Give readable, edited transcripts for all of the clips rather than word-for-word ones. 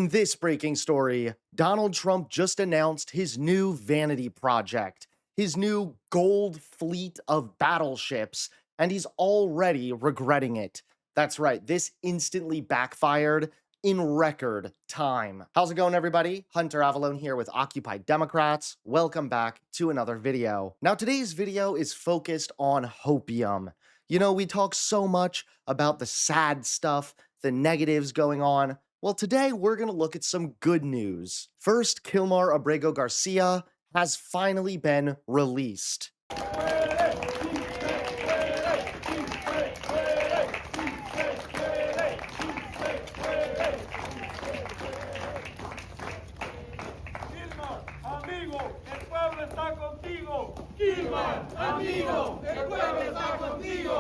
In this breaking story, Donald Trump just announced his new vanity project, his new gold fleet of battleships, and he's already regretting it. That's right, this instantly backfired in record time. How's it going, everybody? Hunter Avalone here with Occupy Democrats. Welcome back to another video. Now, today's video is focused on hopium. You know, we talk so much about the sad stuff, the negatives going on. Well, today we're going to look at some good news. First, Kilmar Abrego Garcia has finally been released.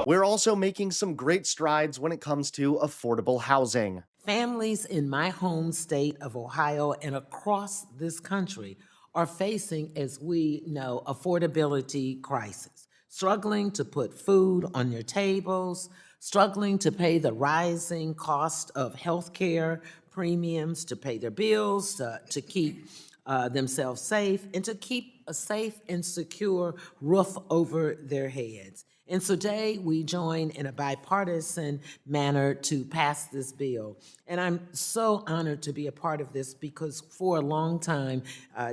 We're also making some great strides when it comes to affordable housing. Families in my home state of Ohio and across this country are facing, as we know, affordability crisis, struggling to put food on your tables, struggling to pay the rising cost of health care premiums, to pay their bills, to keep themselves safe, and to keep a safe and secure roof over their heads. And today we join in a bipartisan manner to pass this bill. And I'm so honored to be a part of this because for a long time,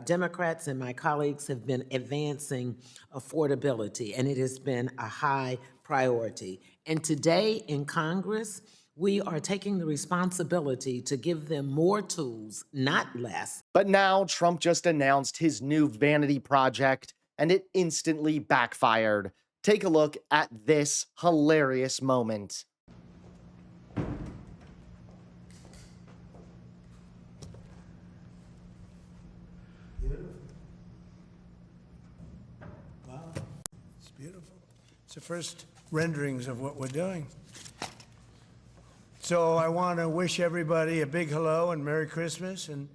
Democrats and my colleagues have been advancing affordability, and it has been a high priority. And today in Congress, we are taking the responsibility to give them more tools, not less. But now Trump just announced his new vanity project, and it instantly backfired. Take a look at this hilarious moment. Beautiful. Wow, it's beautiful. It's the first renderings of what we're doing. So I want to wish everybody a big hello and Merry Christmas and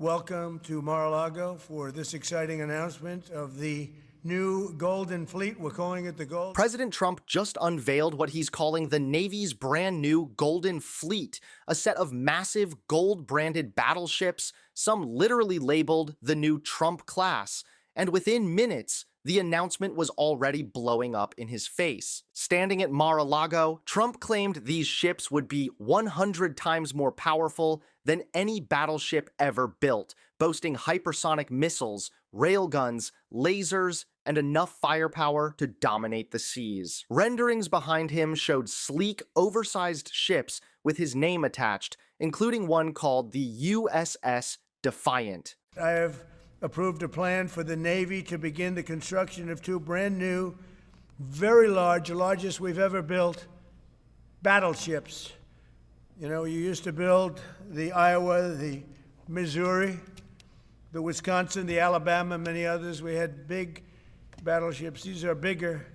welcome to Mar-a-Lago for this exciting announcement of the new Golden Fleet. We're calling it the Gold. President Trump just unveiled what he's calling the Navy's brand new Golden Fleet, a set of massive gold-branded battleships, some literally labeled the new Trump class. And within minutes, the announcement was already blowing up in his face. Standing at Mar-a-Lago, Trump claimed these ships would be 100 times more powerful than any battleship ever built, boasting hypersonic missiles, railguns, lasers, and enough firepower to dominate the seas. Renderings behind him showed sleek, oversized ships with his name attached, including one called the USS Defiant. I have approved a plan for the Navy to begin the construction of two brand new, very large, the largest we've ever built, battleships. You know, you used to build the Iowa, the Missouri, the Wisconsin, the Alabama, many others. We had big battleships. These are bigger,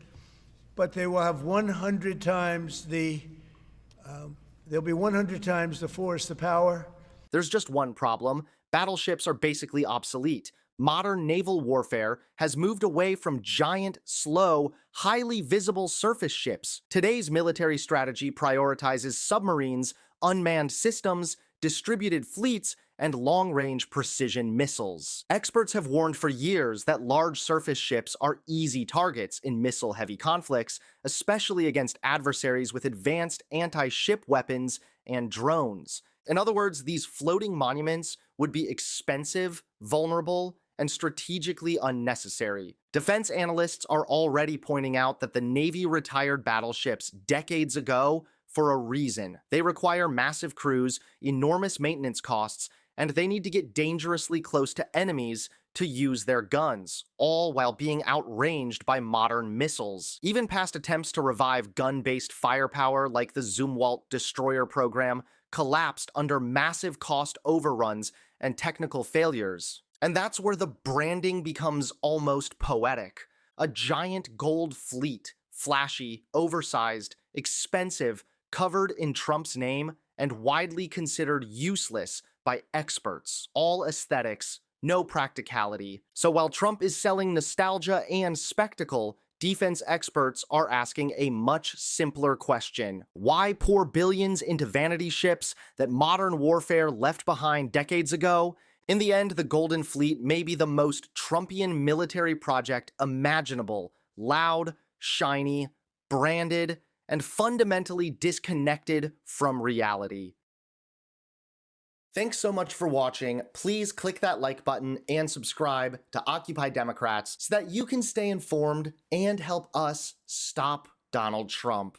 but they will have 100 times they'll be 100 times the force, the power. There's just one problem. Battleships are basically obsolete. Modern naval warfare has moved away from giant, slow, highly visible surface ships. Today's military strategy prioritizes submarines, unmanned systems, distributed fleets, and long-range precision missiles. Experts have warned for years that large surface ships are easy targets in missile-heavy conflicts, especially against adversaries with advanced anti-ship weapons and drones. In other words, these floating monuments would be expensive, vulnerable, and strategically unnecessary. Defense analysts are already pointing out that the Navy retired battleships decades ago for a reason. They require massive crews, enormous maintenance costs, and they need to get dangerously close to enemies to use their guns, all while being outranged by modern missiles. Even past attempts to revive gun-based firepower like the Zumwalt destroyer program collapsed under massive cost overruns and technical failures. And that's where the branding becomes almost poetic. A giant gold fleet, flashy, oversized, expensive, covered in Trump's name, and widely considered useless by experts. All aesthetics, no practicality. So while Trump is selling nostalgia and spectacle, defense experts are asking a much simpler question. Why pour billions into vanity ships that modern warfare left behind decades ago? In the end, the Golden Fleet may be the most Trumpian military project imaginable. Loud, shiny, branded, and fundamentally disconnected from reality. Thanks so much for watching. Please click that like button and subscribe to Occupy Democrats so that you can stay informed and help us stop Donald Trump.